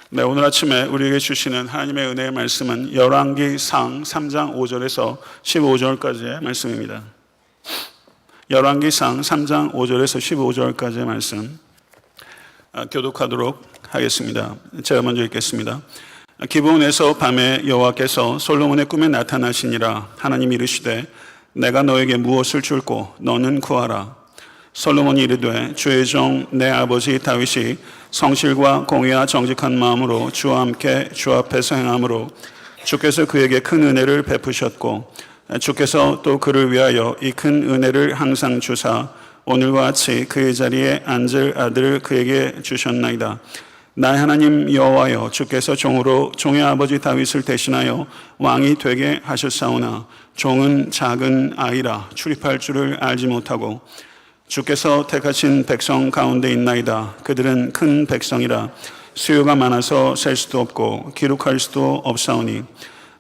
네, 오늘 아침에 우리에게 주시는 하나님의 은혜의 말씀은 열왕기상 3장 5절에서 15절까지의 말씀입니다. 열왕기상 3장 5절에서 15절까지의 말씀 교독하도록 하겠습니다. 제가 먼저 읽겠습니다. 기브온에서 밤에 여호와께서 솔로몬의 꿈에 나타나시니라. 하나님이 이르시되 내가 너에게 무엇을 줄고 너는 구하라. 솔로몬이 이르되 주의 종 내 아버지 다윗이 성실과 공의와 정직한 마음으로 주와 함께 주 앞에서 행함으로 주께서 그에게 큰 은혜를 베푸셨고 주께서 또 그를 위하여 이 큰 은혜를 항상 주사 오늘과 같이 그의 자리에 앉을 아들을 그에게 주셨나이다. 나의 하나님 여호와여, 주께서 종으로 종의 아버지 다윗을 대신하여 왕이 되게 하셨사오나 종은 작은 아이라 출입할 줄을 알지 못하고 주께서 택하신 백성 가운데 있나이다. 그들은 큰 백성이라 수요가 많아서 셀 수도 없고 기록할 수도 없사오니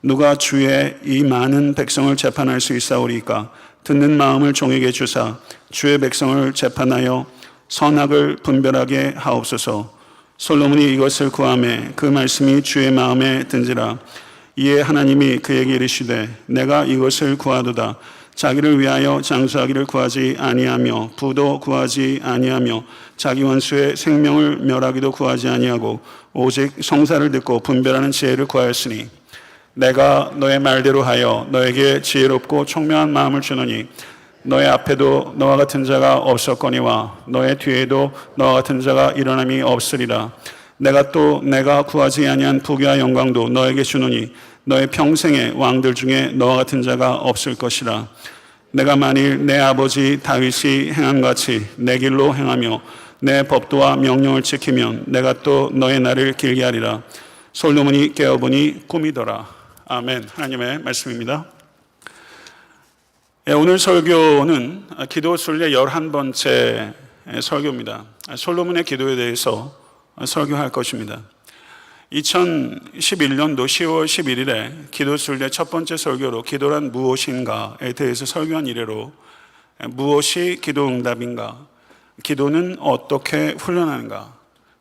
누가 주의 이 많은 백성을 재판할 수 있사오리까? 듣는 마음을 종에게 주사 주의 백성을 재판하여 선악을 분별하게 하옵소서. 솔로몬이 이것을 구하매 그 말씀이 주의 마음에 든지라. 이에 하나님이 그에게 이르시되 내가 이것을 구하도다. 자기를 위하여 장수하기를 구하지 아니하며 부도 구하지 아니하며 자기 원수의 생명을 멸하기도 구하지 아니하고 오직 성사를 듣고 분별하는 지혜를 구하였으니 내가 너의 말대로 하여 너에게 지혜롭고 총명한 마음을 주노니 너의 앞에도 너와 같은 자가 없었거니와 너의 뒤에도 너와 같은 자가 일어남이 없으리라. 내가 또 내가 구하지 아니한 부귀와 영광도 너에게 주노니 너의 평생의 왕들 중에 너와 같은 자가 없을 것이라. 내가 만일 내 아버지 다윗이 행한 같이 내 길로 행하며 내 법도와 명령을 지키면 내가 또 너의 날을 길게 하리라. 솔로몬이 깨어보니 꿈이더라. 아멘. 하나님의 말씀입니다. 오늘 설교는 기도 순례 11번째 설교입니다. 솔로몬의 기도에 대해서 설교할 것입니다. 2011년도 10월 11일에 기도 순례 첫 번째 설교로 기도란 무엇인가에 대해서 설교한 이래로 무엇이 기도 응답인가? 기도는 어떻게 훈련하는가?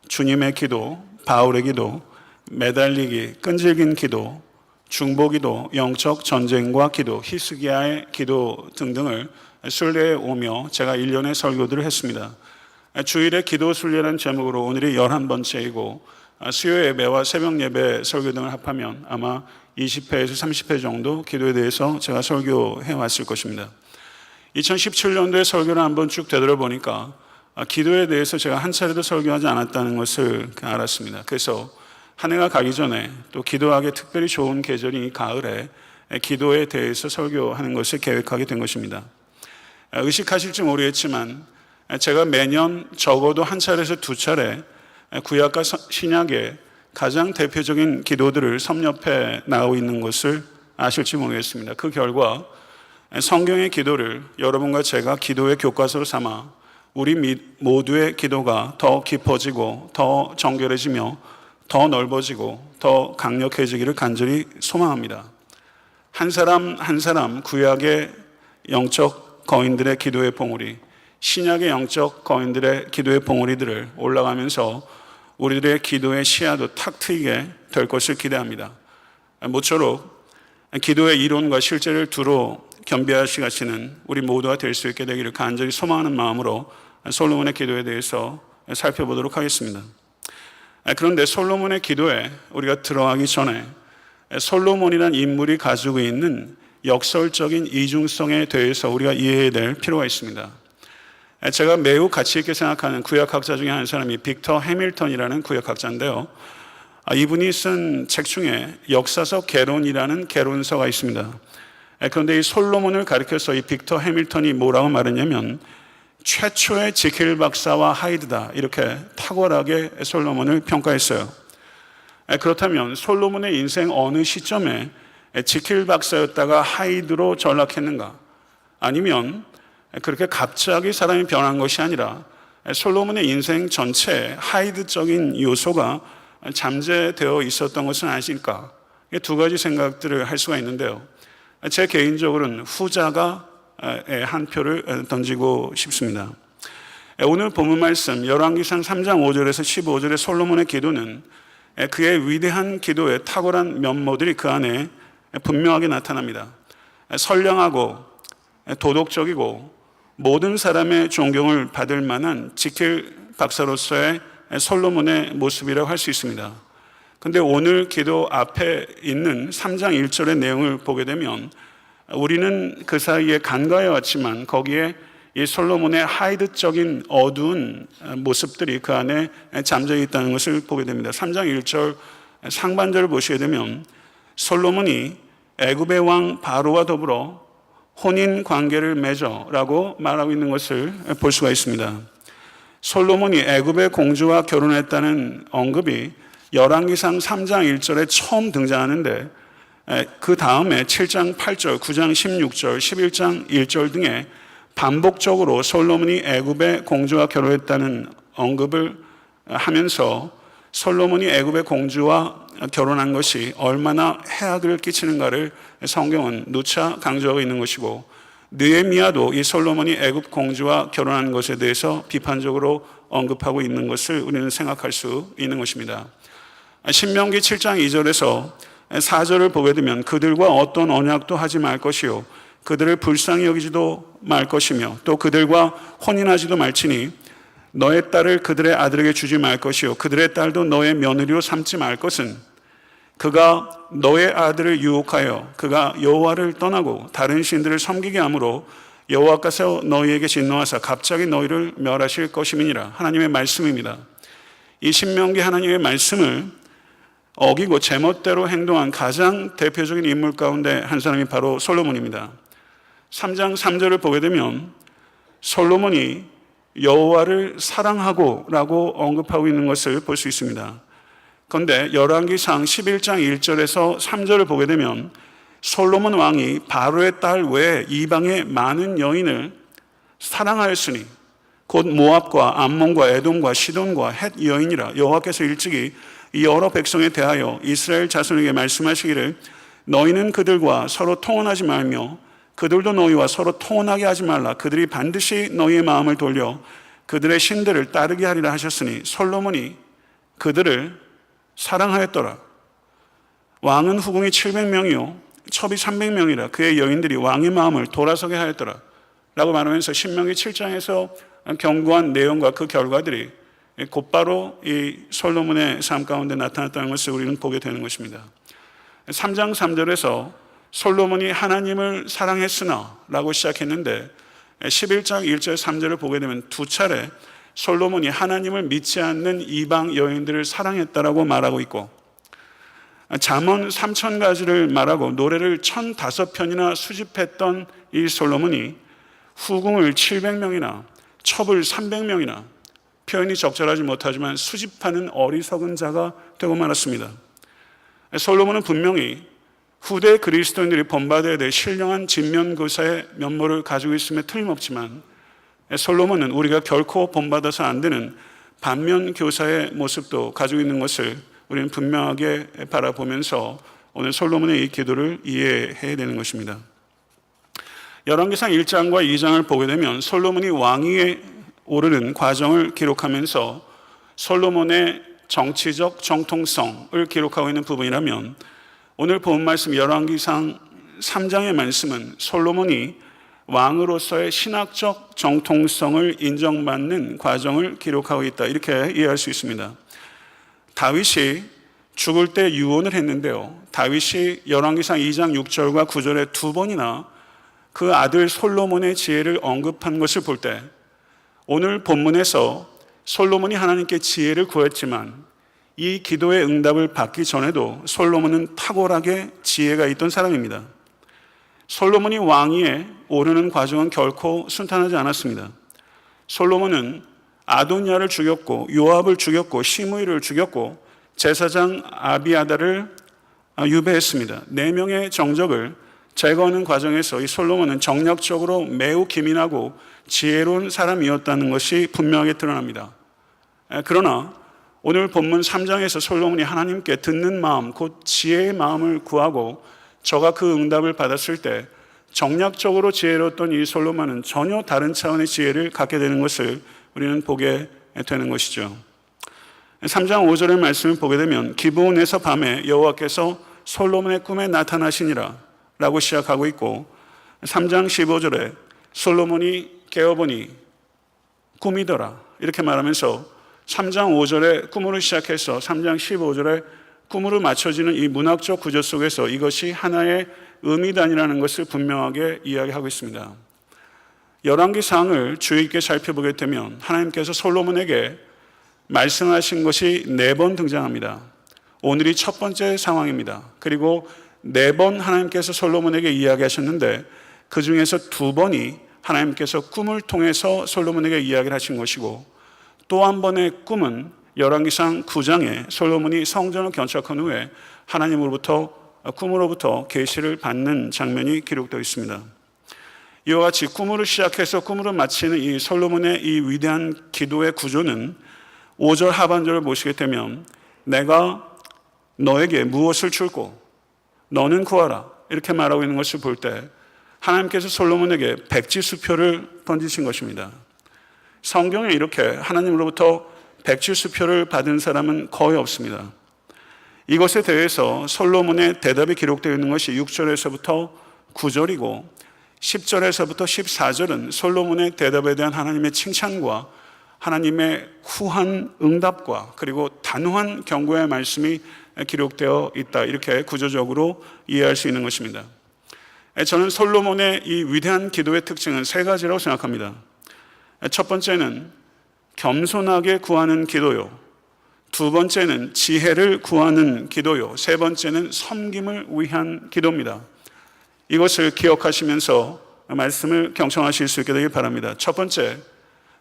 주님의 기도, 바울의 기도, 매달리기, 끈질긴 기도, 중보기도, 영적 전쟁과 기도, 히스기야의 기도 등등을 순례해 오며 제가 1년의 설교들을 했습니다. 주일의 기도 순례라는 제목으로 오늘이 11번째이고 수요 예배와 새벽 예배 설교 등을 합하면 아마 20회에서 30회 정도 기도에 대해서 제가 설교해 왔을 것입니다. 2017년도에 설교를 한번 쭉 되돌아보니까 기도에 대해서 제가 한 차례도 설교하지 않았다는 것을 알았습니다. 그래서 한 해가 가기 전에 또 기도하기 특별히 좋은 계절인 가을에 기도에 대해서 설교하는 것을 계획하게 된 것입니다. 의식하실지 모르겠지만 제가 매년 적어도 한 차례에서 두 차례 구약과 신약의 가장 대표적인 기도들을 섭렵해 나가고 있는 것을 아실지 모르겠습니다. 그 결과 성경의 기도를 여러분과 제가 기도의 교과서로 삼아 우리 모두의 기도가 더 깊어지고 더 정결해지며 더 넓어지고 더 강력해지기를 간절히 소망합니다. 한 사람 한 사람 구약의 영적 거인들의 기도의 봉우리, 신약의 영적 거인들의 기도의 봉우리들을 올라가면서 우리들의 기도의 시야도 탁 트이게 될 것을 기대합니다. 모쪼록 기도의 이론과 실제를 두루 겸비하시는 우리 모두가 될 수 있게 되기를 간절히 소망하는 마음으로 솔로몬의 기도에 대해서 살펴보도록 하겠습니다. 그런데 솔로몬의 기도에 우리가 들어가기 전에 솔로몬이라는 인물이 가지고 있는 역설적인 이중성에 대해서 우리가 이해해야 될 필요가 있습니다. 제가 매우 가치 있게 생각하는 구약학자 중에 한 사람이 빅터 해밀턴이라는 구약학자인데요. 이분이 쓴 책 중에 역사서 개론이라는 개론서가 있습니다. 그런데 이 솔로몬을 가리켜서 이 빅터 해밀턴이 뭐라고 말했냐면 최초의 지킬 박사와 하이드다, 이렇게 탁월하게 솔로몬을 평가했어요. 그렇다면 솔로몬의 인생 어느 시점에 지킬 박사였다가 하이드로 전락했는가? 아니면 그렇게 갑자기 사람이 변한 것이 아니라 솔로몬의 인생 전체에 하이드적인 요소가 잠재되어 있었던 것은 아실까? 두 가지 생각들을 할 수가 있는데요. 제 개인적으로는 후자가 한 표를 던지고 싶습니다. 오늘 본문 말씀 열왕기상 3장 5절에서 15절의 솔로몬의 기도는 그의 위대한 기도의 탁월한 면모들이 그 안에 분명하게 나타납니다. 선량하고 도덕적이고 모든 사람의 존경을 받을 만한 지킬 박사로서의 솔로몬의 모습이라고 할 수 있습니다. 그런데 오늘 기도 앞에 있는 3장 1절의 내용을 보게 되면 우리는 그 사이에 간과해 왔지만 거기에 이 솔로몬의 하이드적인 어두운 모습들이 그 안에 잠져 있다는 것을 보게 됩니다. 3장 1절 상반절을 보시게 되면 솔로몬이 애굽의 왕 바로와 더불어 혼인 관계를 맺어라고 말하고 있는 것을 볼 수가 있습니다. 솔로몬이 애굽의 공주와 결혼했다는 언급이 열왕기상 3장 1절에 처음 등장하는데 그 다음에 7장 8절, 9장 16절, 11장 1절 등에 반복적으로 솔로몬이 애굽의 공주와 결혼했다는 언급을 하면서 솔로몬이 애굽의 공주와 결혼한 것이 얼마나 해악을 끼치는가를 성경은 누차 강조하고 있는 것이고, 느헤미야도 이 솔로몬이 애굽 공주와 결혼한 것에 대해서 비판적으로 언급하고 있는 것을 우리는 생각할 수 있는 것입니다. 신명기 7장 2절에서 4절을 보게 되면 그들과 어떤 언약도 하지 말 것이요 그들을 불쌍히 여기지도 말 것이며 또 그들과 혼인하지도 말지니 너의 딸을 그들의 아들에게 주지 말 것이요 그들의 딸도 너의 며느리로 삼지 말 것은 그가 너의 아들을 유혹하여 그가 여호와를 떠나고 다른 신들을 섬기게 함으로 여호와께서 너희에게 진노하사 갑자기 너희를 멸하실 것임이니라. 하나님의 말씀입니다. 이 신명기 하나님의 말씀을 어기고 제멋대로 행동한 가장 대표적인 인물 가운데 한 사람이 바로 솔로몬입니다. 3장 3절을 보게 되면 솔로몬이 여호와를 사랑하고 라고 언급하고 있는 것을 볼 수 있습니다. 그런데 열왕기상 11장 1절에서 3절을 보게 되면 솔로몬 왕이 바로의 딸 외에 이방의 많은 여인을 사랑하였으니 곧 모압과 암몬과 에돔과 시돈과 헷 여인이라. 여호와께서 일찍이 이 여러 백성에 대하여 이스라엘 자손에게 말씀하시기를 너희는 그들과 서로 통혼하지 말며 그들도 너희와 서로 통혼하게 하지 말라. 그들이 반드시 너희의 마음을 돌려 그들의 신들을 따르게 하리라 하셨으니 솔로몬이 그들을 사랑하였더라. 왕은 후궁이 700명이요 첩이 300명이라. 그의 여인들이 왕의 마음을 돌아서게 하였더라 라고 말하면서 신명기 7장에서 경고한 내용과 그 결과들이 곧바로 이 솔로몬의 삶 가운데 나타났다는 것을 우리는 보게 되는 것입니다. 3장 3절에서 솔로몬이 하나님을 사랑했으나 라고 시작했는데 11장 1절 3절을 보게 되면 두 차례 솔로몬이 하나님을 믿지 않는 이방 여인들을 사랑했다라고 말하고 있고, 잠언 3000가지를 말하고 노래를 1005편이나 수집했던 이 솔로몬이 후궁을 700명이나 첩을 300명이나 표현이 적절하지 못하지만 수집하는 어리석은 자가 되고 말았습니다. 솔로몬은 분명히 후대 그리스도인들이 본받아야 될 신령한 진면교사의 면모를 가지고 있음에 틀림없지만 솔로몬은 우리가 결코 본받아서 안 되는 반면교사의 모습도 가지고 있는 것을 우리는 분명하게 바라보면서 오늘 솔로몬의 이 기도를 이해해야 되는 것입니다. 열왕기상 1장과 2장을 보게 되면 솔로몬이 왕위에 오르는 과정을 기록하면서 솔로몬의 정치적 정통성을 기록하고 있는 부분이라면, 오늘 본 말씀 열왕기상 3장의 말씀은 솔로몬이 왕으로서의 신학적 정통성을 인정받는 과정을 기록하고 있다, 이렇게 이해할 수 있습니다. 다윗이 죽을 때 유언을 했는데요, 다윗이 열왕기상 2장 6절과 9절에 두 번이나 그 아들 솔로몬의 지혜를 언급한 것을 볼 때 오늘 본문에서 솔로몬이 하나님께 지혜를 구했지만 이 기도의 응답을 받기 전에도 솔로몬은 탁월하게 지혜가 있던 사람입니다. 솔로몬이 왕위에 오르는 과정은 결코 순탄하지 않았습니다. 솔로몬은 아도니아를 죽였고 요압을 죽였고 시므이를 죽였고 제사장 아비아다를 유배했습니다. 4명의 정적을 제거하는 과정에서 이 솔로몬은 정략적으로 매우 기민하고 지혜로운 사람이었다는 것이 분명하게 드러납니다. 그러나 오늘 본문 3장에서 솔로몬이 하나님께 듣는 마음, 곧 지혜의 마음을 구하고 저가 그 응답을 받았을 때 정략적으로 지혜로웠던 이 솔로몬은 전혀 다른 차원의 지혜를 갖게 되는 것을 우리는 보게 되는 것이죠. 3장 5절의 말씀을 보게 되면 기브온에서 밤에 여호와께서 솔로몬의 꿈에 나타나시니라 라고 시작하고 있고, 3장 15절에 솔로몬이 깨어보니 꿈이더라 이렇게 말하면서 3장 5절에 꿈으로 시작해서 3장 15절에 꿈으로 맞춰지는 이 문학적 구조 속에서 이것이 하나의 의미단이라는 것을 분명하게 이야기하고 있습니다. 열왕기상을 주의 있게 살펴보게 되면 하나님께서 솔로몬에게 말씀하신 것이 4번 등장합니다. 오늘이 첫 번째 상황입니다. 그리고 4번 하나님께서 솔로몬에게 이야기하셨는데 그 중에서 2번이 하나님께서 꿈을 통해서 솔로몬에게 이야기를 하신 것이고, 또 한 번의 꿈은 열왕기상 9장에 솔로몬이 성전을 건축한 후에 하나님으로부터 꿈으로부터 계시를 받는 장면이 기록되어 있습니다. 이와 같이 꿈으로 시작해서 꿈으로 마치는 이 솔로몬의 이 위대한 기도의 구조는 5절 하반절을 보시게 되면 내가 너에게 무엇을 줄고 너는 구하라 이렇게 말하고 있는 것을 볼 때 하나님께서 솔로몬에게 백지수표를 던지신 것입니다. 성경에 이렇게 하나님으로부터 백지수표를 받은 사람은 거의 없습니다. 이것에 대해서 솔로몬의 대답이 기록되어 있는 것이 6절에서부터 9절이고 10절에서부터 14절은 솔로몬의 대답에 대한 하나님의 칭찬과 하나님의 후한 응답과 그리고 단호한 경고의 말씀이 기록되어 있다, 이렇게 구조적으로 이해할 수 있는 것입니다. 저는 솔로몬의 이 위대한 기도의 특징은 3가지라고 생각합니다. 첫 번째는 겸손하게 구하는 기도요, 2번째는 지혜를 구하는 기도요, 3번째는 섬김을 위한 기도입니다. 이것을 기억하시면서 말씀을 경청하실 수 있게 되길 바랍니다. 첫 번째,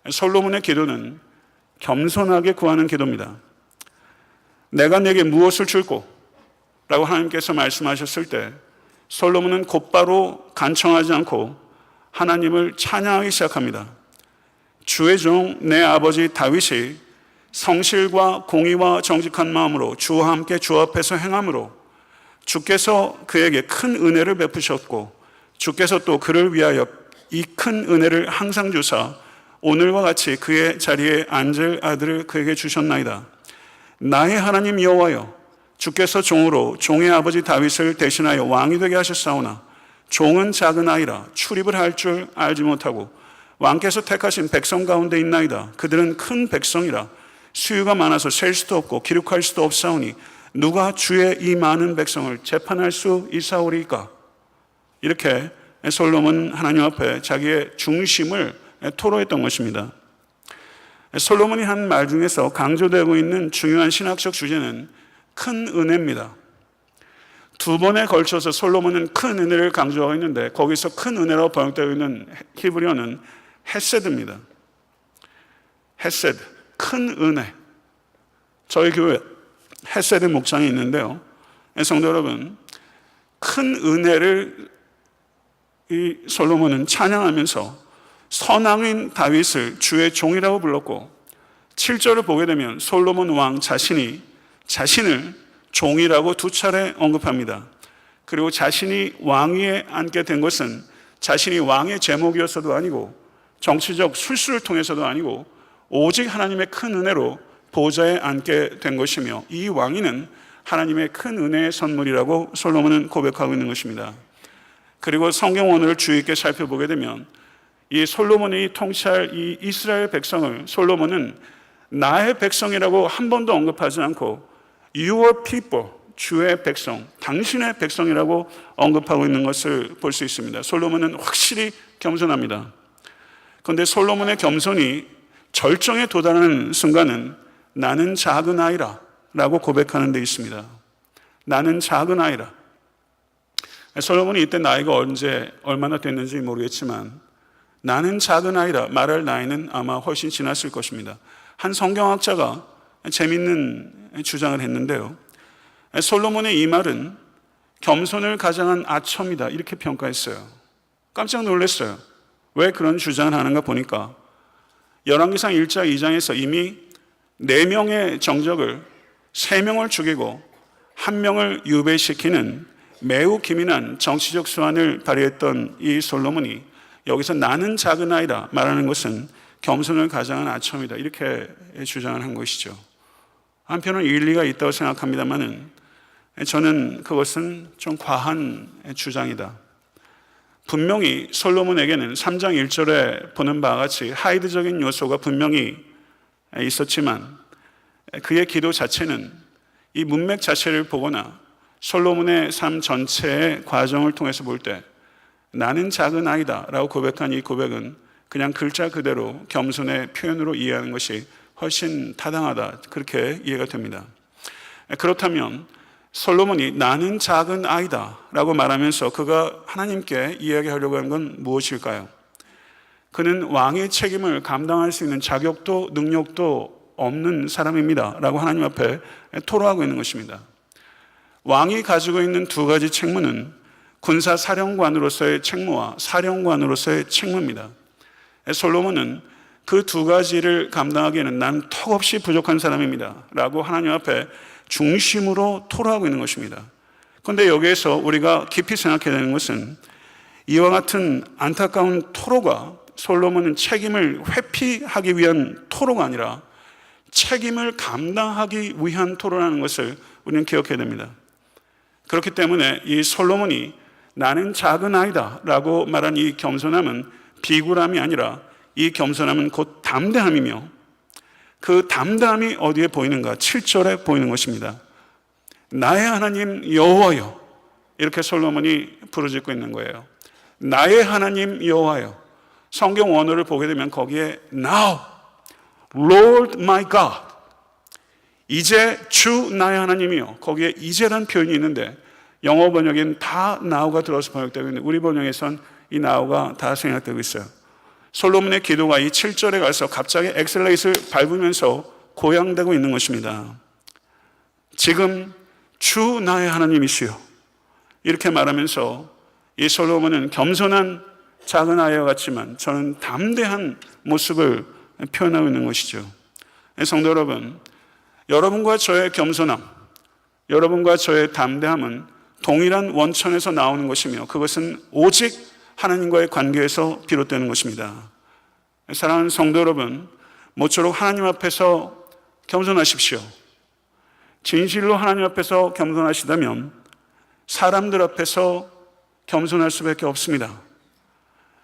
솔로몬의 기도는 겸손하게 구하는 기도입니다. 내가 내게 무엇을 줄고? 라고 하나님께서 말씀하셨을 때 솔로몬은 곧바로 간청하지 않고 하나님을 찬양하기 시작합니다. 주의 종 내 아버지 다윗이 성실과 공의와 정직한 마음으로 주와 함께 주 앞에서 행함으로 주께서 그에게 큰 은혜를 베푸셨고 주께서 또 그를 위하여 이 큰 은혜를 항상 주사 오늘과 같이 그의 자리에 앉을 아들을 그에게 주셨나이다. 나의 하나님 여호와여, 주께서 종으로 종의 아버지 다윗을 대신하여 왕이 되게 하셨사오나 종은 작은 아이라 출입을 할 줄 알지 못하고 왕께서 택하신 백성 가운데 있나이다. 그들은 큰 백성이라 수유가 많아서 셀 수도 없고 기록할 수도 없사오니 누가 주의 이 많은 백성을 재판할 수 있사오리까? 이렇게 솔로몬은 하나님 앞에 자기의 중심을 토로했던 것입니다. 솔로몬이 한 말 중에서 강조되고 있는 중요한 신학적 주제는 큰 은혜입니다. 2번에 걸쳐서 솔로몬은 큰 은혜를 강조하고 있는데 거기서 큰 은혜라고 번역되어 있는 히브리어는 헤세드입니다. 헤세드, 큰 은혜. 저희 교회 헤세드 목장이 있는데요, 성도 여러분, 큰 은혜를 이 솔로몬은 찬양하면서 선왕인 다윗을 주의 종이라고 불렀고 7절을 보게 되면 솔로몬 왕 자신이 자신을 종이라고 2차례 언급합니다. 그리고 자신이 왕위에 앉게 된 것은 자신이 왕의 제목이었어도 아니고 정치적 술수를 통해서도 아니고 오직 하나님의 큰 은혜로 보좌에 앉게 된 것이며 이 왕위는 하나님의 큰 은혜의 선물이라고 솔로몬은 고백하고 있는 것입니다. 그리고 성경 원어를 주의 있게 살펴보게 되면 이 솔로몬이 통치할 이 이스라엘 백성을 솔로몬은 나의 백성이라고 한 번도 언급하지 않고 Your people, 주의 백성, 당신의 백성이라고 언급하고 있는 것을 볼 수 있습니다. 솔로몬은 확실히 겸손합니다. 그런데 솔로몬의 겸손이 절정에 도달하는 순간은 나는 작은 아이라 라고 고백하는 데 있습니다. 나는 작은 아이라. 솔로몬이 이때 나이가 얼마나 됐는지 모르겠지만 나는 작은 아이라 말할 나이는 아마 훨씬 지났을 것입니다. 한 성경학자가 재밌는 주장을 했는데요, 솔로몬의 이 말은 겸손을 가장한 아첨이다 이렇게 평가했어요. 깜짝 놀랐어요. 왜 그런 주장을 하는가 보니까 열왕기상 1장 2장에서 이미 4명의 정적을 3명을 죽이고 1명을 유배시키는 매우 기민한 정치적 수완을 발휘했던 이 솔로몬이 여기서 나는 작은 아이라 말하는 것은 겸손을 가장한 아첨이다 이렇게 주장을 한 것이죠. 한편은 일리가 있다고 생각합니다만은 저는 그것은 좀 과한 주장이다. 분명히 솔로몬에게는 3장 1절에 보는 바와 같이 하이드적인 요소가 분명히 있었지만 그의 기도 자체는 이 문맥 자체를 보거나 솔로몬의 삶 전체의 과정을 통해서 볼 때 나는 작은 아이다 라고 고백한 이 고백은 그냥 글자 그대로 겸손의 표현으로 이해하는 것이 훨씬 타당하다, 그렇게 이해가 됩니다. 그렇다면 솔로몬이 나는 작은 아이다 라고 말하면서 그가 하나님께 이야기하려고 하는 건 무엇일까요? 그는 왕의 책임을 감당할 수 있는 자격도 능력도 없는 사람입니다 라고 하나님 앞에 토로하고 있는 것입니다. 왕이 가지고 있는 두 가지 책무는 군사사령관으로서의 책무와 사령관으로서의 책무입니다. 솔로몬은 그 두 가지를 감당하기에는 난 턱없이 부족한 사람입니다 라고 하나님 앞에 중심으로 토로하고 있는 것입니다. 그런데 여기에서 우리가 깊이 생각해야 되는 것은 이와 같은 안타까운 토로가 솔로몬은 책임을 회피하기 위한 토로가 아니라 책임을 감당하기 위한 토로라는 것을 우리는 기억해야 됩니다. 그렇기 때문에 이 솔로몬이 나는 작은 아이다 라고 말한 이 겸손함은 비굴함이 아니라 이 겸손함은 곧 담대함이며 그 담대함이 어디에 보이는가? 7절에 보이는 것입니다. 나의 하나님 여호와여, 이렇게 솔로몬이 부르짖고 있는 거예요. 나의 하나님 여호와여. 성경 원어를 보게 되면 거기에 Now, Lord my God, 이제 주 나의 하나님이요, 거기에 이제란 표현이 있는데 영어 번역에는 다 now가 들어서 번역되고 있는데 우리 번역에선 이 now가 다 생략되고 있어요. 솔로몬의 기도가 이 7절에 가서 갑자기 엑셀레이트를 밟으면서 고양되고 있는 것입니다. 지금 주 나의 하나님이시여, 이렇게 말하면서 이 솔로몬은 겸손한 작은 아이와 같지만 저는 담대한 모습을 표현하고 있는 것이죠. 성도 여러분, 여러분과 저의 겸손함, 여러분과 저의 담대함은 동일한 원천에서 나오는 것이며 그것은 오직 하나님과의 관계에서 비롯되는 것입니다. 사랑하는 성도 여러분, 모쪼록 하나님 앞에서 겸손하십시오. 진실로 하나님 앞에서 겸손하시다면 사람들 앞에서 겸손할 수밖에 없습니다.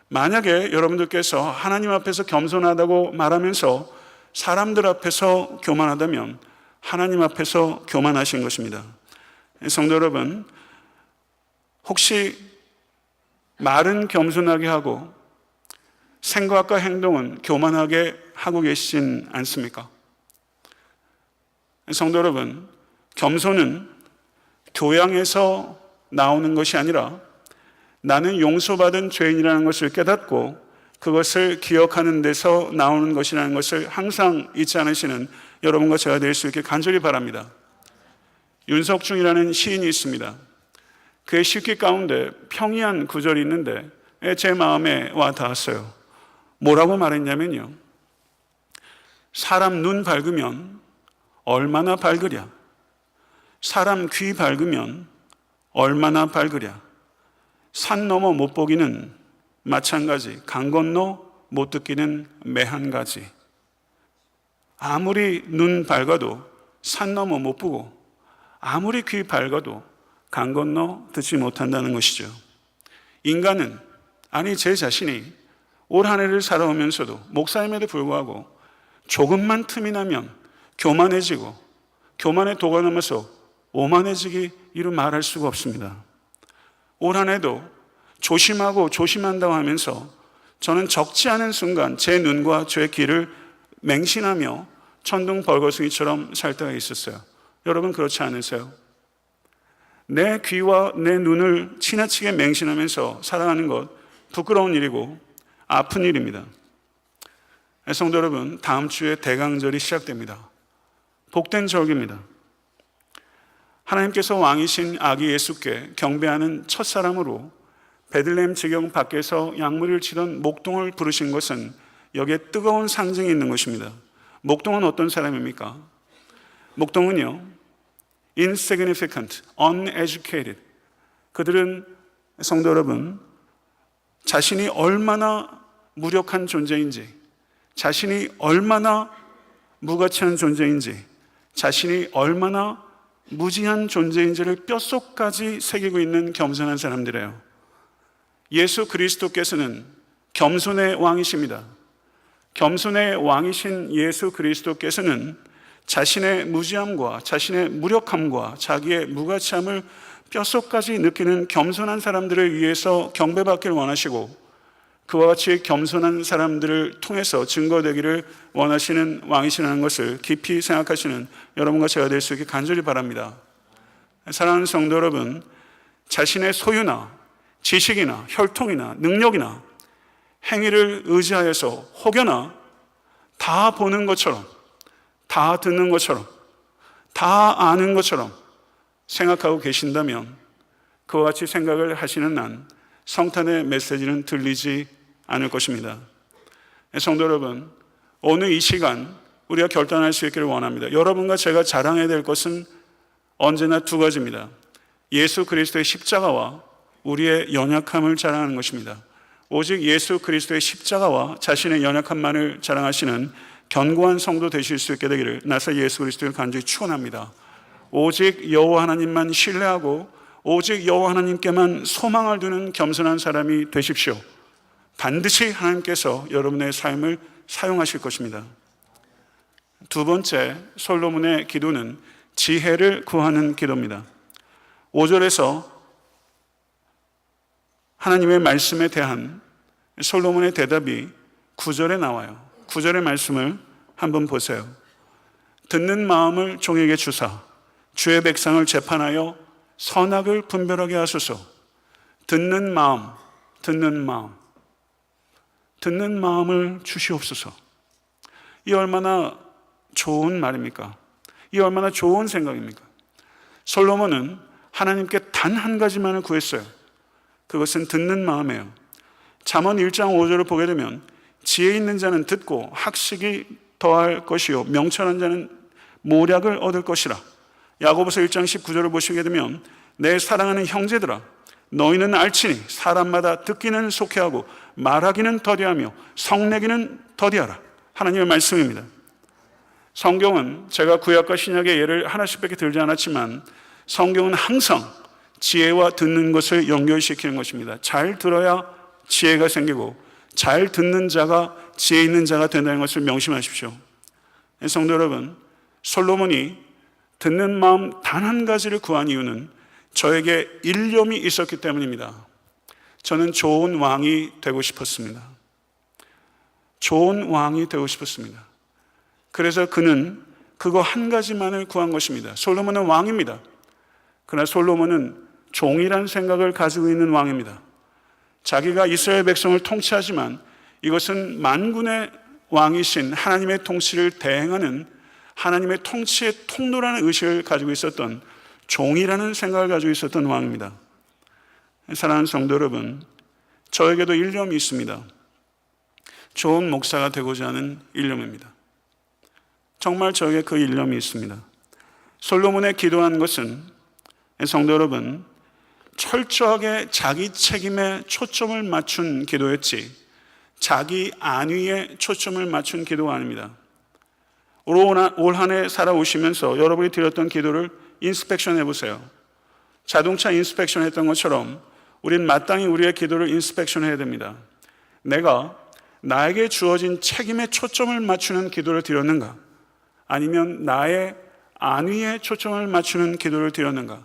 만약에 여러분들께서 하나님 앞에서 겸손하다고 말하면서 사람들 앞에서 교만하다면 하나님 앞에서 교만하신 것입니다. 성도 여러분, 혹시 말은 겸손하게 하고 생각과 행동은 교만하게 하고 계시진 않습니까? 성도 여러분, 겸손은 교양에서 나오는 것이 아니라 나는 용서받은 죄인이라는 것을 깨닫고 그것을 기억하는 데서 나오는 것이라는 것을 항상 잊지 않으시는 여러분과 제가 될 수 있게 간절히 바랍니다. 윤석중이라는 시인이 있습니다. 그의 시기 가운데 평이한 구절이 있는데 제 마음에 와 닿았어요. 뭐라고 말했냐면요, 사람 눈 밝으면 얼마나 밝으랴, 사람 귀 밝으면 얼마나 밝으랴, 산 넘어 못 보기는 마찬가지, 강 건너 못 듣기는 매 한 가지. 아무리 눈 밝아도 산 넘어 못 보고 아무리 귀 밝아도 강 건너 듣지 못한다는 것이죠. 인간은, 아니 제 자신이 올 한 해를 살아오면서도 목사임에도 불구하고 조금만 틈이 나면 교만해지고 교만의 도가 넘어서 오만해지기 이루 말할 수가 없습니다. 올 한 해도 조심하고 조심한다고 하면서 저는 적지 않은 순간 제 눈과 제 귀를 맹신하며 천둥 벌거숭이처럼 살 때가 있었어요. 여러분 그렇지 않으세요? 내 귀와 내 눈을 지나치게 맹신하면서 살아가는 것 부끄러운 일이고 아픈 일입니다. 성도 여러분, 다음 주에 대강절이 시작됩니다. 복된 절기입니다. 하나님께서 왕이신 아기 예수께 경배하는 첫사람으로 베들레헴 지경 밖에서 양무리를 치던 목동을 부르신 것은 여기에 뜨거운 상징이 있는 것입니다. 목동은 어떤 사람입니까? 목동은요, insignificant, uneducated. 그들은, 성도 여러분, 자신이 얼마나 무력한 존재인지, 자신이 얼마나 무가치한 존재인지 자신이 얼마나 무지한 존재인지를 뼛속까지 새기고 있는 겸손한 사람들이에요. 예수 그리스도께서는 겸손의 왕이십니다. 겸손의 왕이신 예수 그리스도께서는 자신의 무지함과 자신의 무력함과 자기의 무가치함을 뼛속까지 느끼는 겸손한 사람들을 위해서 경배받길 원하시고, 그와 같이 겸손한 사람들을 통해서 증거되기를 원하시는 왕이시라는 것을 깊이 생각하시는 여러분과 제가 될 수 있게 간절히 바랍니다. 사랑하는 성도 여러분, 자신의 소유나 지식이나 혈통이나 능력이나 행위를 의지하여서 혹여나 다 보는 것처럼, 다 듣는 것처럼, 다 아는 것처럼 생각하고 계신다면, 그와 같이 생각을 하시는 한 성탄의 메시지는 들리지 않을 것입니다. 성도 여러분, 오늘 이 시간 우리가 결단할 수 있기를 원합니다. 여러분과 제가 자랑해야 될 것은 언제나 두 가지입니다. 예수 그리스도의 십자가와 우리의 연약함을 자랑하는 것입니다. 오직 예수 그리스도의 십자가와 자신의 연약함만을 자랑하시는 견고한 성도 되실 수 있게 되기를 나사 예수 그리스도를 간절히 축원합니다. 오직 여호와 하나님만 신뢰하고 오직 여호와 하나님께만 소망을 두는 겸손한 사람이 되십시오. 반드시 하나님께서 여러분의 삶을 사용하실 것입니다. 두 번째, 솔로몬의 기도는 지혜를 구하는 기도입니다. 5절에서 하나님의 말씀에 대한 솔로몬의 대답이 9절에 나와요. 9절의 말씀을 한번 보세요. 듣는 마음을 종에게 주사 주의 백성을 재판하여 선악을 분별하게 하소서. 듣는 마음, 듣는 마음을 주시옵소서. 이 얼마나 좋은 말입니까? 이 얼마나 좋은 생각입니까? 솔로몬은 하나님께 단 한 가지만을 구했어요. 그것은 듣는 마음이에요. 잠언 1장 5절을 보게 되면 지혜 있는 자는 듣고 학식이 더할 것이요 명철한 자는 모략을 얻을 것이라. 야고보서 1장 19절을 보시게 되면 내 사랑하는 형제들아, 너희는 알지니 사람마다 듣기는 속해하고 말하기는 더디하며 성내기는 더디하라. 하나님의 말씀입니다. 성경은 제가 구약과 신약의 예를 하나씩밖에 들지 않았지만 성경은 항상 지혜와 듣는 것을 연결시키는 것입니다. 잘 들어야 지혜가 생기고 잘 듣는 자가 지혜 있는 자가 된다는 것을 명심하십시오. 성도 여러분, 솔로몬이 듣는 마음 단 한 가지를 구한 이유는 저에게 일념이 있었기 때문입니다. 저는 좋은 왕이 되고 싶었습니다. 좋은 왕이 되고 싶었습니다. 그래서 그는 그거 한 가지만을 구한 것입니다. 솔로몬은 왕입니다. 그러나 솔로몬은 종이란 생각을 가지고 있는 왕입니다. 자기가 이스라엘 백성을 통치하지만 이것은 만군의 왕이신 하나님의 통치를 대행하는 하나님의 통치의 통로라는 의식을 가지고 있었던 종이라는 생각을 가지고 있었던 왕입니다. 사랑하는 성도 여러분, 저에게도 일념이 있습니다. 좋은 목사가 되고자 하는 일념입니다. 정말 저에게 그 일념이 있습니다. 솔로몬의 기도한 것은, 성도 여러분, 철저하게 자기 책임에 초점을 맞춘 기도였지 자기 안위에 초점을 맞춘 기도가 아닙니다. 올 한 해 살아오시면서 여러분이 드렸던 기도를 인스펙션 해보세요. 자동차 인스펙션 했던 것처럼 우린 마땅히 우리의 기도를 인스펙션 해야 됩니다. 내가 나에게 주어진 책임에 초점을 맞추는 기도를 드렸는가? 아니면 나의 안위에 초점을 맞추는 기도를 드렸는가?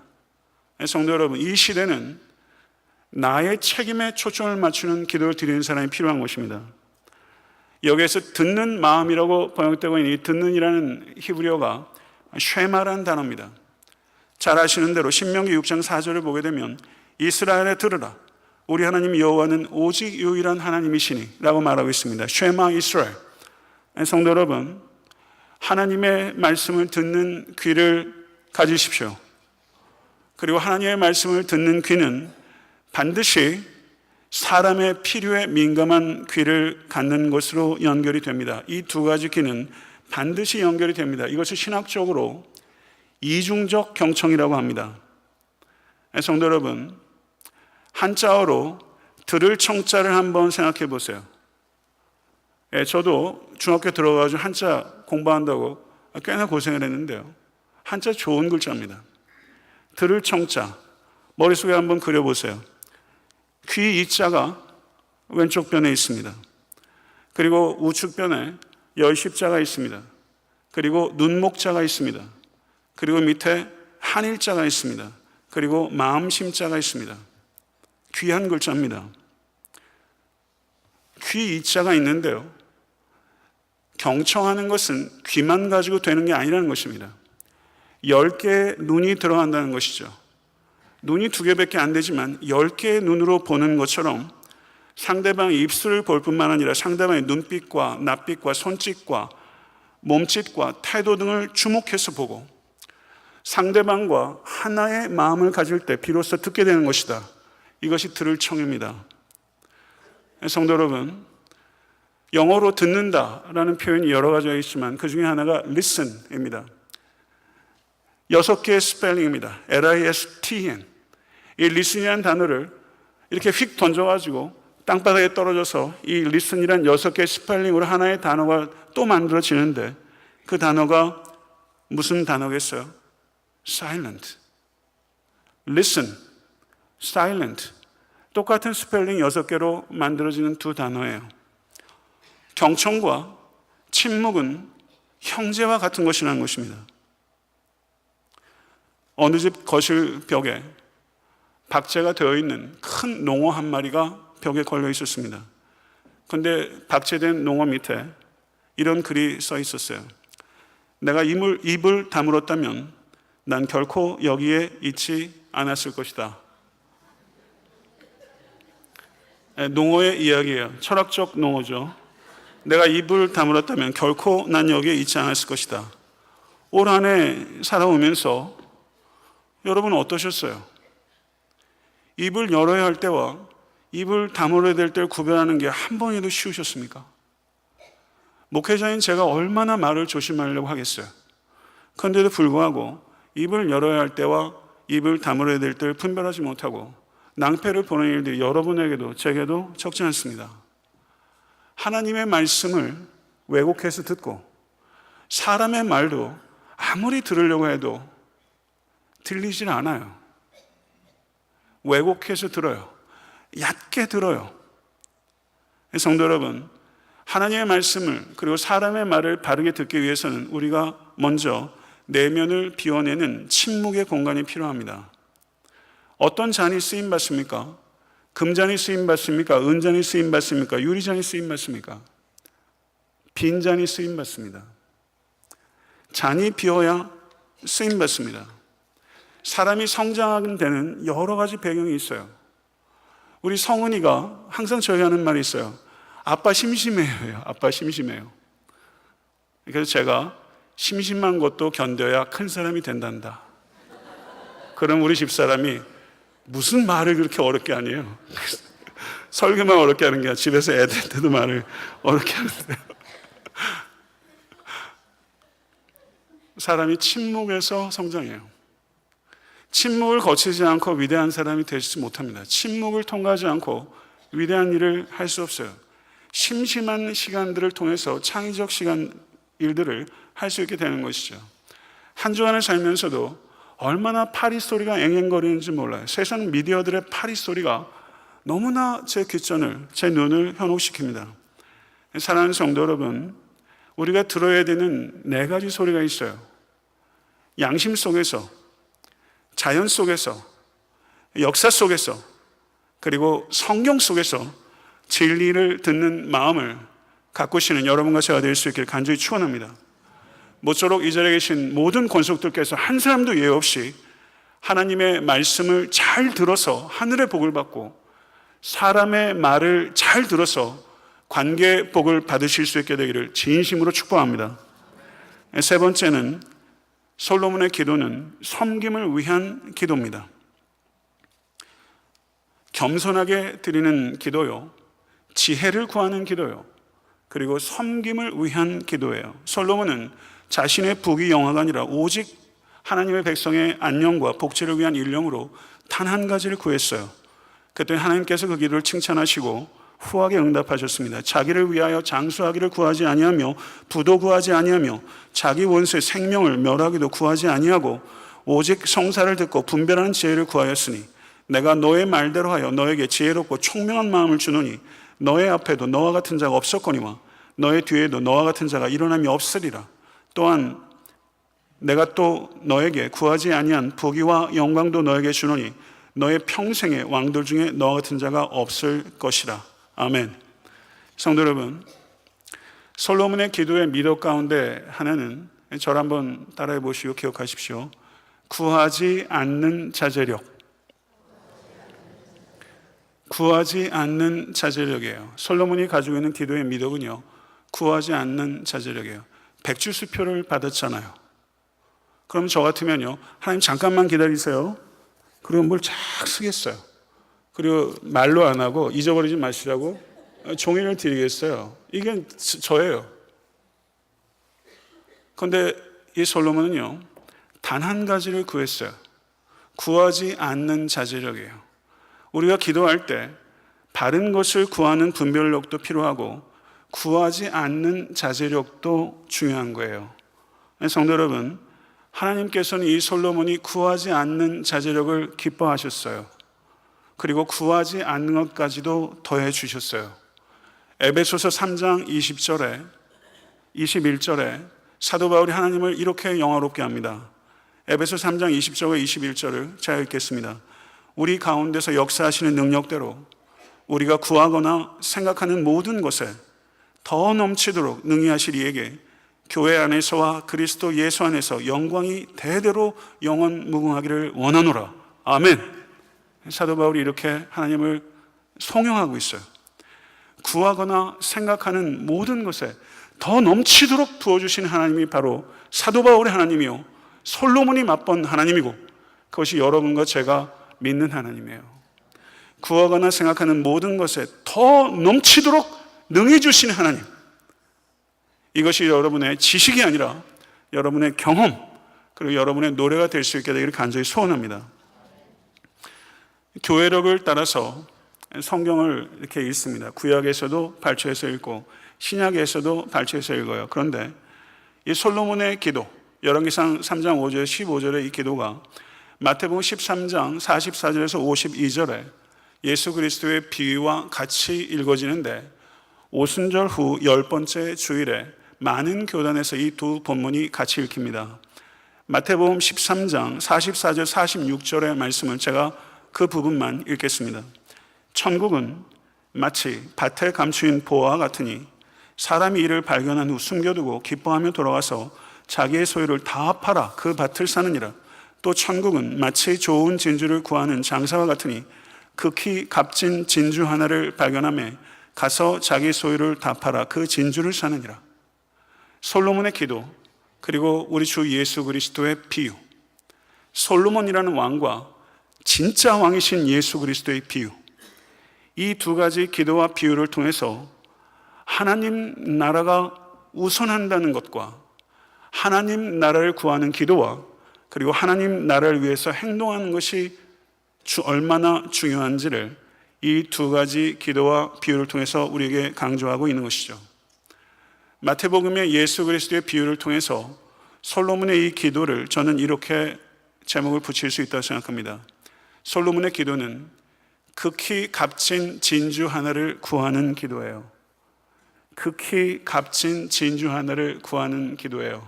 성도 여러분, 이 시대는 나의 책임에 초점을 맞추는 기도를 드리는 사람이 필요한 것입니다. 여기에서 듣는 마음이라고 번역되고 있는 이 듣는이라는 히브리어가 쉐마라는 단어입니다. 잘 아시는 대로 신명기 6장 4절을 보게 되면 이스라엘에 들으라, 우리 하나님 여호와는 오직 유일한 하나님이시니 라고 말하고 있습니다. 쉐마 이스라엘. 성도 여러분, 하나님의 말씀을 듣는 귀를 가지십시오. 그리고 하나님의 말씀을 듣는 귀는 반드시 사람의 필요에 민감한 귀를 갖는 것으로 연결이 됩니다. 이 두 가지 귀는 반드시 연결이 됩니다. 이것을 신학적으로 이중적 경청이라고 합니다. 성도 여러분, 한자어로 들을 청자를 한번 생각해 보세요. 저도 중학교 들어가서 한자 공부한다고 꽤나 고생을 했는데요. 한자 좋은 글자입니다. 들을 청자, 머릿속에 한번 그려보세요. 귀 이자가 왼쪽 변에 있습니다. 그리고 우측변에 열십자가 있습니다. 그리고 눈목자가 있습니다. 그리고 밑에 한일자가 있습니다. 그리고 마음심자가 있습니다. 귀한 글자입니다. 귀 이자가 있는데요. 경청하는 것은 귀만 가지고 되는 게 아니라는 것입니다. 10개의 눈이 들어간다는 것이죠. 눈이 2개밖에 안 되지만 10개의 눈으로 보는 것처럼 상대방의 입술을 볼 뿐만 아니라 상대방의 눈빛과 낯빛과 손짓과 몸짓과 태도 등을 주목해서 보고 상대방과 하나의 마음을 가질 때 비로소 듣게 되는 것이다. 이것이 들을 청입니다. 성도 여러분, 영어로 듣는다라는 표현이 여러 가지가 있지만 그 중에 하나가 listen입니다. 6개의 스펠링입니다. L-I-S-T-N. 이 listen이라는 단어를 이렇게 휙 던져가지고 땅바닥에 떨어져서 이 listen이라는 6개의 스펠링으로 하나의 단어가 또 만들어지는데 그 단어가 무슨 단어겠어요? Silent. Listen. Silent. 똑같은 스펠링 6개로 만들어지는 두 단어예요. 경청과 침묵은 형제와 같은 것이라는 것입니다. 어느 집 거실 벽에 박제가 되어 있는 큰 농어 한 마리가 벽에 걸려 있었습니다. 그런데 박제된 농어 밑에 이런 글이 써 있었어요. 내가 입을 다물었다면 난 결코 여기에 있지 않았을 것이다. 농어의 이야기예요. 철학적 농어죠. 내가 입을 다물었다면 결코 난 여기에 있지 않았을 것이다. 올 한 해 살아오면서 여러분은 어떠셨어요? 입을 열어야 할 때와 입을 다물어야 될 때를 구별하는 게 한 번이라도 쉬우셨습니까? 목회자인 제가 얼마나 말을 조심하려고 하겠어요. 그런데도 불구하고 입을 열어야 할 때와 입을 다물어야 될 때를 분별하지 못하고 낭패를 보는 일들이 여러분에게도 제게도 적지 않습니다. 하나님의 말씀을 왜곡해서 듣고 사람의 말도 아무리 들으려고 해도 들리질 않아요. 왜곡해서 들어요. 얕게 들어요. 성도 여러분, 하나님의 말씀을 그리고 사람의 말을 바르게 듣기 위해서는 우리가 먼저 내면을 비워내는 침묵의 공간이 필요합니다. 어떤 잔이 쓰임받습니까? 금잔이 쓰임받습니까? 은잔이 쓰임받습니까? 유리잔이 쓰임받습니까? 빈잔이 쓰임받습니다. 잔이 비어야 쓰임받습니다. 사람이 성장하게 되는 여러 가지 배경이 있어요. 우리 성은이가 항상 저희 하는 말이 있어요. 아빠 심심해요. 아빠 심심해요. 그래서 제가 심심한 것도 견뎌야 큰 사람이 된단다. 그럼 우리 집사람이 무슨 말을 그렇게 어렵게 하네요. 설교만 어렵게 하는 게 아니라 집에서 애들한테도 말을 어렵게 하는데요. 사람이 침묵에서 성장해요. 침묵을 거치지 않고 위대한 사람이 되지 못합니다. 침묵을 통과하지 않고 위대한 일을 할 수 없어요. 심심한 시간들을 통해서 창의적 일들을 할 수 있게 되는 것이죠. 한 주간을 살면서도 얼마나 파리 소리가 앵앵거리는지 몰라요. 세상 미디어들의 파리 소리가 너무나 제 귓전을, 제 눈을 현혹시킵니다. 사랑하는 성도 여러분, 우리가 들어야 되는 4가지 소리가 있어요. 양심 속에서, 자연 속에서, 역사 속에서, 그리고 성경 속에서 진리를 듣는 마음을 가꾸시는 여러분과 제가 될 수 있기를 간절히 축원합니다. 모쪼록 이 자리에 계신 모든 권속들께서 한 사람도 예외 없이 하나님의 말씀을 잘 들어서 하늘의 복을 받고 사람의 말을 잘 들어서 관계의 복을 받으실 수 있게 되기를 진심으로 축복합니다. 3번째는 솔로몬의 기도는 섬김을 위한 기도입니다. 겸손하게 드리는 기도요, 지혜를 구하는 기도요, 그리고 섬김을 위한 기도예요. 솔로몬은 자신의 부귀 영화가 아니라 오직 하나님의 백성의 안녕과 복지를 위한 일념으로 단 한 가지를 구했어요. 그랬더니 하나님께서 그 기도를 칭찬하시고 후하게 응답하셨습니다. 자기를 위하여 장수하기를 구하지 아니하며 부도 구하지 아니하며 자기 원수의 생명을 멸하기도 구하지 아니하고 오직 성사를 듣고 분별하는 지혜를 구하였으니 내가 너의 말대로 하여 너에게 지혜롭고 총명한 마음을 주노니 너의 앞에도 너와 같은 자가 없었거니와 너의 뒤에도 너와 같은 자가 일어남이 없으리라. 또한 내가 또 너에게 구하지 아니한 부귀와 영광도 너에게 주노니 너의 평생의 왕들 중에 너와 같은 자가 없을 것이라. 아멘. 성도 여러분, 솔로몬의 기도의 미덕 가운데 하나는 저를 한번 따라해 보시고 기억하십시오. 구하지 않는 자제력. 구하지 않는 자제력이에요. 솔로몬이 가지고 있는 기도의 미덕은요, 구하지 않는 자제력이에요. 백주수표를 받았잖아요. 그럼 저 같으면요, 하나님 잠깐만 기다리세요. 그리고 뭘 쫙 쓰겠어요. 그리고 말로 안 하고 잊어버리지 마시라고 종이를 드리겠어요. 이게 저예요. 그런데 이 솔로몬은요, 단 한 가지를 구했어요. 구하지 않는 자제력이에요. 우리가 기도할 때 바른 것을 구하는 분별력도 필요하고 구하지 않는 자제력도 중요한 거예요. 성도 여러분, 하나님께서는 이 솔로몬이 구하지 않는 자제력을 기뻐하셨어요. 그리고 구하지 않는 것까지도 더해 주셨어요. 에베소서 3장 20절에 21절에 사도 바울이 하나님을 이렇게 영화롭게 합니다. 에베소 3장 20절과 21절을 제가 읽겠습니다. 우리 가운데서 역사하시는 능력대로 우리가 구하거나 생각하는 모든 것에 더 넘치도록 능히 하실 이에게 교회 안에서와 그리스도 예수 안에서 영광이 대대로 영원 무궁하기를 원하노라. 아멘. 사도 바울이 이렇게 하나님을 송영하고 있어요. 구하거나 생각하는 모든 것에 더 넘치도록 부어주신 하나님이 바로 사도 바울의 하나님이요, 솔로몬이 맛본 하나님이고, 그것이 여러분과 제가 믿는 하나님이에요. 구하거나 생각하는 모든 것에 더 넘치도록 능히 주신 하나님, 이것이 여러분의 지식이 아니라 여러분의 경험, 그리고 여러분의 노래가 될 수 있게 되기를 간절히 소원합니다. 교회력을 따라서 성경을 이렇게 읽습니다. 구약에서도 발췌해서 읽고 신약에서도 발췌해서 읽어요. 그런데 이 솔로몬의 기도, 열왕기상 3장 5절 15절의 이 기도가 마태복음 13장 44절에서 52절에 예수 그리스도의 비유와 같이 읽어지는데 오순절 후 10번째 주일에 많은 교단에서 이 두 본문이 같이 읽힙니다. 마태복음 13장 44절 46절의 말씀을 제가 그 부분만 읽겠습니다. 천국은 마치 밭에 감추인 보화와 같으니 사람이 이를 발견한 후 숨겨두고 기뻐하며 돌아와서 자기의 소유를 다 팔아 그 밭을 사느니라. 또 천국은 마치 좋은 진주를 구하는 장사와 같으니 극히 값진 진주 하나를 발견하며 가서 자기 소유를 다 팔아 그 진주를 사느니라. 솔로몬의 기도, 그리고 우리 주 예수 그리스도의 비유, 솔로몬이라는 왕과 진짜 왕이신 예수 그리스도의 비유, 이 두 가지 기도와 비유를 통해서 하나님 나라가 우선한다는 것과 하나님 나라를 구하는 기도와 그리고 하나님 나라를 위해서 행동하는 것이 얼마나 중요한지를 이 두 가지 기도와 비유를 통해서 우리에게 강조하고 있는 것이죠. 마태복음의 예수 그리스도의 비유를 통해서 솔로몬의 이 기도를 저는 이렇게 제목을 붙일 수 있다고 생각합니다. 솔로몬의 기도는 극히 값진 진주 하나를 구하는 기도예요. 극히 값진 진주 하나를 구하는 기도예요.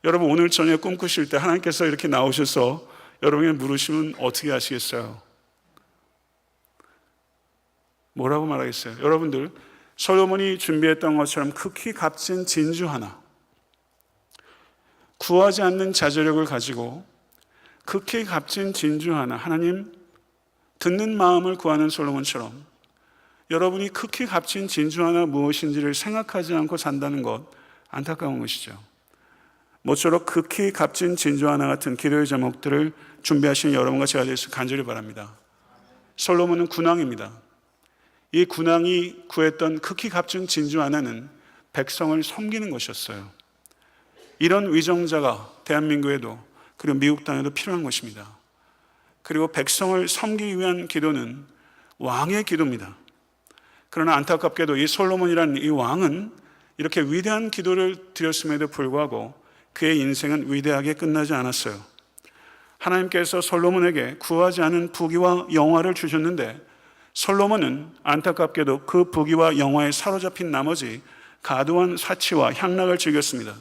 여러분, 오늘 저녁 꿈꾸실 때 하나님께서 이렇게 나오셔서 여러분이 물으시면 어떻게 하시겠어요? 뭐라고 말하겠어요? 여러분들, 솔로몬이 준비했던 것처럼 극히 값진 진주 하나, 구하지 않는 자제력을 가지고 극히 값진 진주 하나, 하나님 듣는 마음을 구하는 솔로몬처럼 여러분이 극히 값진 진주 하나 무엇인지를 생각하지 않고 산다는 것, 안타까운 것이죠. 모쪼록 극히 값진 진주 하나 같은 기도의 제목들을 준비하시는 여러분과 제가 될 수 간절히 바랍니다. 솔로몬은 군왕입니다. 이 군왕이 구했던 극히 값진 진주 하나는 백성을 섬기는 것이었어요. 이런 위정자가 대한민국에도 그리고 미국 땅에도 필요한 것입니다. 그리고 백성을 섬기기 위한 기도는 왕의 기도입니다. 그러나 안타깝게도 이 솔로몬이라는 이 왕은 이렇게 위대한 기도를 드렸음에도 불구하고 그의 인생은 위대하게 끝나지 않았어요. 하나님께서 솔로몬에게 구하지 않은 부귀와 영화를 주셨는데 솔로몬은 안타깝게도 그 부귀와 영화에 사로잡힌 나머지 과도한 사치와 향락을 즐겼습니다.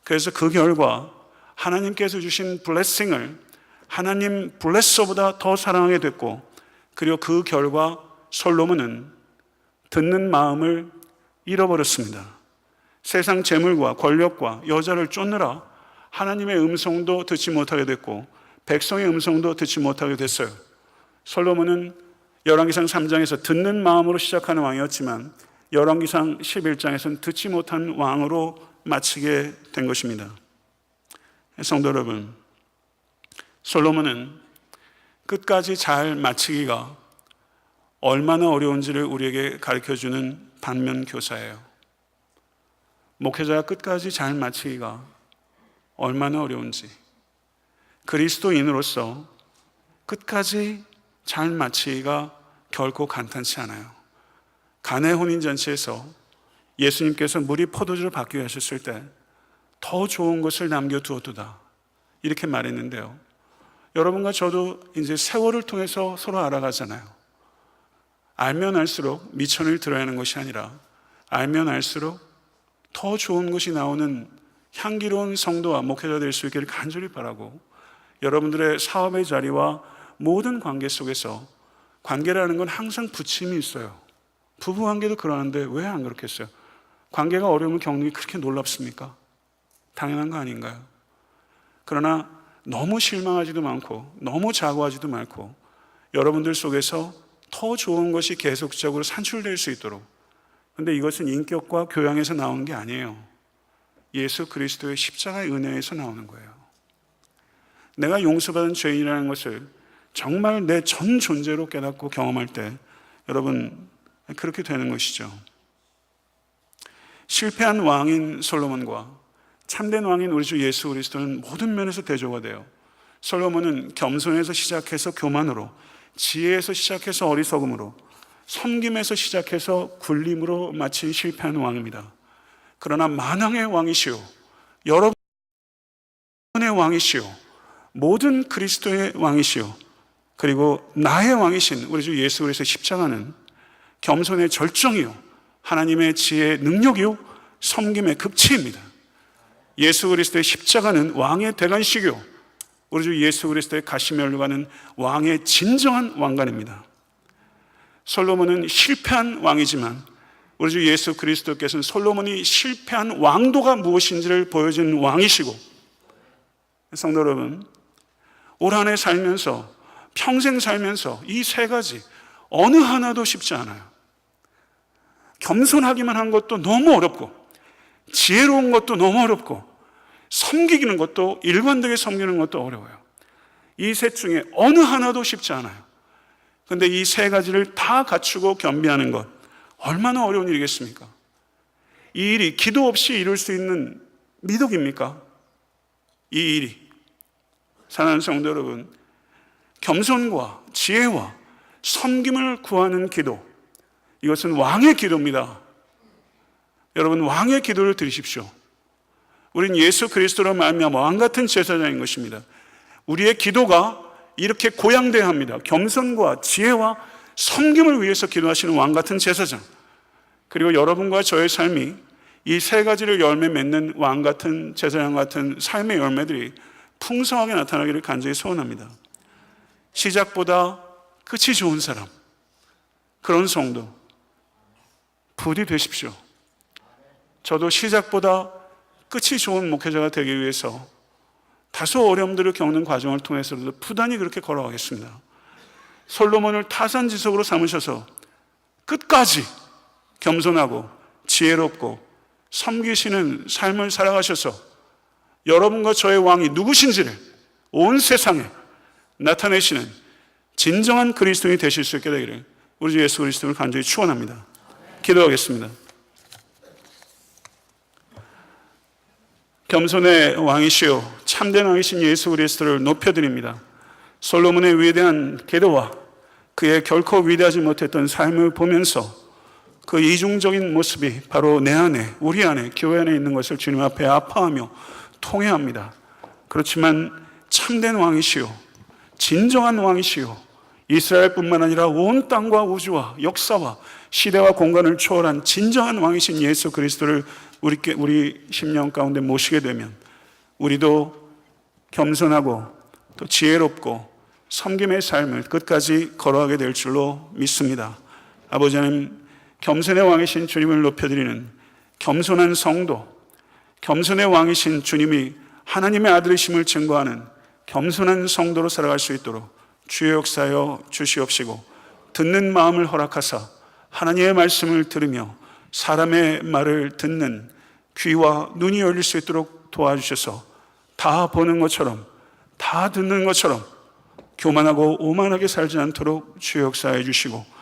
그래서 그 결과 하나님께서 주신 블레싱을 하나님 블레서보다 더 사랑하게 됐고, 그리고 그 결과 솔로몬은 듣는 마음을 잃어버렸습니다. 세상 재물과 권력과 여자를 쫓느라 하나님의 음성도 듣지 못하게 됐고 백성의 음성도 듣지 못하게 됐어요. 솔로몬은 열왕기상 3장에서 듣는 마음으로 시작하는 왕이었지만 열왕기상 11장에서는 듣지 못한 왕으로 마치게 된 것입니다. 성도 여러분, 솔로몬은 끝까지 잘 마치기가 얼마나 어려운지를 우리에게 가르쳐주는 반면 교사예요. 목회자가 끝까지 잘 마치기가 얼마나 어려운지, 그리스도인으로서 끝까지 잘 마치기가 결코 간단치 않아요. 가나의 혼인잔치에서 예수님께서 물이 포도주로 바뀌게 하셨을 때 더 좋은 것을 남겨두었도다 이렇게 말했는데요. 여러분과 저도 이제 세월을 통해서 서로 알아가잖아요. 알면 알수록 미천을 들어야 하는 것이 아니라 알면 알수록 더 좋은 것이 나오는 향기로운 성도와 목회자 될 수 있기를 간절히 바라고, 여러분들의 사업의 자리와 모든 관계 속에서 관계라는 건 항상 부침이 있어요. 부부관계도 그러는데 왜 안 그렇겠어요? 관계가 어려움을 겪는 게 그렇게 놀랍습니까? 당연한 거 아닌가요? 그러나 너무 실망하지도 않고 너무 자고하지도 말고 여러분들 속에서 더 좋은 것이 계속적으로 산출될 수 있도록, 근데 이것은 인격과 교양에서 나오는 게 아니에요. 예수 그리스도의 십자가의 은혜에서 나오는 거예요. 내가 용서받은 죄인이라는 것을 정말 내 전 존재로 깨닫고 경험할 때 여러분 그렇게 되는 것이죠. 실패한 왕인 솔로몬과 참된 왕인 우리 주 예수 그리스도는 모든 면에서 대조가 돼요. 솔로몬은 겸손에서 시작해서 교만으로, 지혜에서 시작해서 어리석음으로, 섬김에서 시작해서 굴림으로 마친 실패한 왕입니다. 그러나 만왕의 왕이시오, 여러분의 왕이시오, 모든 그리스도의 왕이시오, 그리고 나의 왕이신 우리 주 예수 그리스도의 십자가는 겸손의 절정이요 하나님의 지혜의 능력이요 섬김의 극치입니다. 예수 그리스도의 십자가는 왕의 대관식이요 우리 주 예수 그리스도의 가시면류관은 왕의 진정한 왕관입니다. 솔로몬은 실패한 왕이지만 우리 주 예수 그리스도께서는 솔로몬이 실패한 왕도가 무엇인지를 보여준 왕이시고, 성도 여러분, 올 한 해 살면서 평생 살면서 이 세 가지 어느 하나도 쉽지 않아요. 겸손하기만 한 것도 너무 어렵고, 지혜로운 것도 너무 어렵고, 섬기는 것도, 일관되게 섬기는 것도 어려워요. 이 셋 중에 어느 하나도 쉽지 않아요. 그런데 이 세 가지를 다 갖추고 겸비하는 것, 얼마나 어려운 일이겠습니까? 이 일이 기도 없이 이룰 수 있는 미덕입니까? 이 일이, 사랑하는 성도 여러분, 겸손과 지혜와 섬김을 구하는 기도, 이것은 왕의 기도입니다. 여러분, 왕의 기도를 드리십시오. 우린 예수 그리스도로 말미암아 왕 같은 제사장인 것입니다. 우리의 기도가 이렇게 고양돼야 합니다. 겸손과 지혜와 섬김을 위해서 기도하시는 왕 같은 제사장, 그리고 여러분과 저의 삶이 이 세 가지를 열매 맺는 왕 같은 제사장 같은 삶의 열매들이 풍성하게 나타나기를 간절히 소원합니다. 시작보다 끝이 좋은 사람, 그런 성도 부디 되십시오. 저도 시작보다 끝이 좋은 목회자가 되기 위해서 다소 어려움들을 겪는 과정을 통해서도 부단히 그렇게 걸어가겠습니다. 솔로몬을 타산지석으로 삼으셔서 끝까지 겸손하고 지혜롭고 섬기시는 삶을 살아가셔서 여러분과 저의 왕이 누구신지를 온 세상에 나타내시는 진정한 그리스도인이 되실 수 있게 되기를 우리 주 예수 그리스도를 간절히 축원합니다. 기도하겠습니다. 겸손의 왕이시요 참된 왕이신 예수 그리스도를 높여드립니다. 솔로몬의 위대한 기도와 그의 결코 위대하지 못했던 삶을 보면서 그 이중적인 모습이 바로 내 안에, 우리 안에, 교회 안에 있는 것을 주님 앞에 아파하며 통회합니다. 그렇지만 참된 왕이시요, 진정한 왕이시요, 이스라엘뿐만 아니라 온 땅과 우주와 역사와 시대와 공간을 초월한 진정한 왕이신 예수 그리스도를 우리 심령 가운데 모시게 되면 우리도 겸손하고 또 지혜롭고 섬김의 삶을 끝까지 걸어가게 될 줄로 믿습니다. 아버지 하나님, 겸손의 왕이신 주님을 높여드리는 겸손한 성도, 겸손의 왕이신 주님이 하나님의 아들이심을 증거하는 겸손한 성도로 살아갈 수 있도록 주의 역사여 주시옵시고, 듣는 마음을 허락하사 하나님의 말씀을 들으며 사람의 말을 듣는 귀와 눈이 열릴 수 있도록 도와주셔서 다 보는 것처럼, 다 듣는 것처럼 교만하고 오만하게 살지 않도록 주의 역사해 주시고,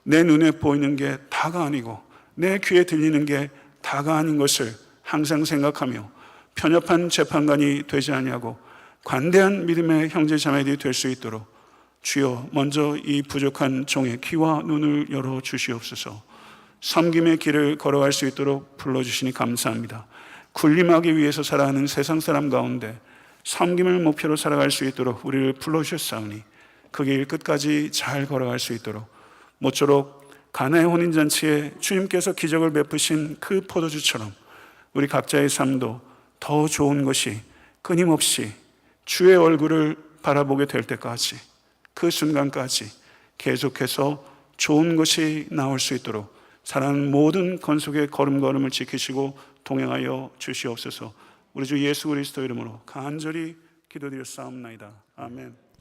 내 눈에 보이는 게 다가 아니고 내 귀에 들리는 게 다가 아닌 것을 항상 생각하며 편협한 재판관이 되지 아니하고 관대한 믿음의 형제 자매들이 될 수 있도록 주여 먼저 이 부족한 종의 귀와 눈을 열어 주시옵소서. 섬김의 길을 걸어갈 수 있도록 불러주시니 감사합니다. 군림하기 위해서 살아가는 세상 사람 가운데 섬김을 목표로 살아갈 수 있도록 우리를 불러주셨사오니 그 길 끝까지 잘 걸어갈 수 있도록, 모쪼록 가나의 혼인잔치에 주님께서 기적을 베푸신 그 포도주처럼 우리 각자의 삶도 더 좋은 것이 끊임없이 주의 얼굴을 바라보게 될 때까지, 그 순간까지 계속해서 좋은 것이 나올 수 있도록 사랑하는 모든 건속의 걸음걸음을 지키시고 동행하여 주시옵소서. 우리 주 예수 그리스도 이름으로 간절히 기도드렸사옵나이다. 아멘.